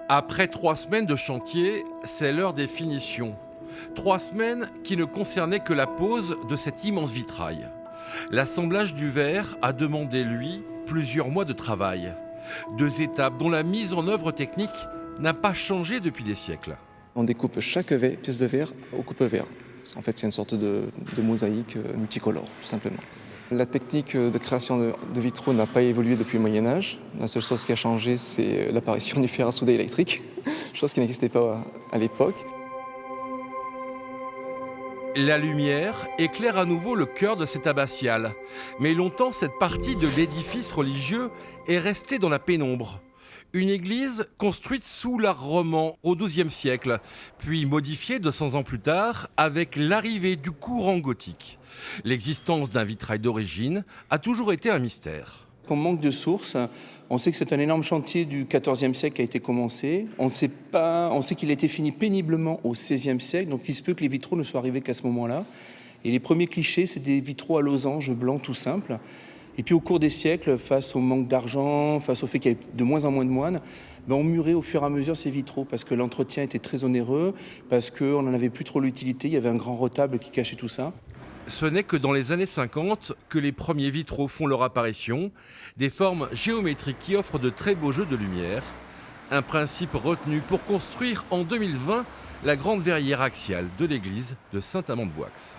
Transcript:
Après 3 semaines de chantier, c'est l'heure des finitions. 3 semaines qui ne concernaient que la pose de cet immense vitrail. L'assemblage du verre a demandé, lui, plusieurs mois de travail. 2 étapes dont la mise en œuvre technique n'a pas changé depuis des siècles. On découpe chaque pièce de verre au coupe-verre. En fait, c'est une sorte de mosaïque multicolore, tout simplement. La technique de création de vitraux n'a pas évolué depuis le Moyen-Âge. La seule chose qui a changé, c'est l'apparition du fer à souder électrique, chose qui n'existait pas à l'époque. La lumière éclaire à nouveau le cœur de cette abbatiale. Mais longtemps, cette partie de l'édifice religieux est restée dans la pénombre. Une église construite sous l'art roman au XIIe siècle, puis modifiée 200 ans plus tard avec l'arrivée du courant gothique. L'existence d'un vitrail d'origine a toujours été un mystère. On manque de sources. On sait que c'est un énorme chantier du XIVe siècle qui a été commencé. On sait qu'il a été fini péniblement au XVIe siècle, donc il se peut que les vitraux ne soient arrivés qu'à ce moment-là. Et les premiers clichés, c'est des vitraux à losange blancs tout simples. Et puis au cours des siècles, face au manque d'argent, face au fait qu'il y avait de moins en moins de moines, on murait au fur et à mesure ces vitraux parce que l'entretien était très onéreux, parce qu'on n'en avait plus trop l'utilité, il y avait un grand retable qui cachait tout ça. Ce n'est que dans les années 50 que les premiers vitraux font leur apparition, des formes géométriques qui offrent de très beaux jeux de lumière, un principe retenu pour construire en 2020 la grande verrière axiale de l'église de Saint-Amand-de-Boixe.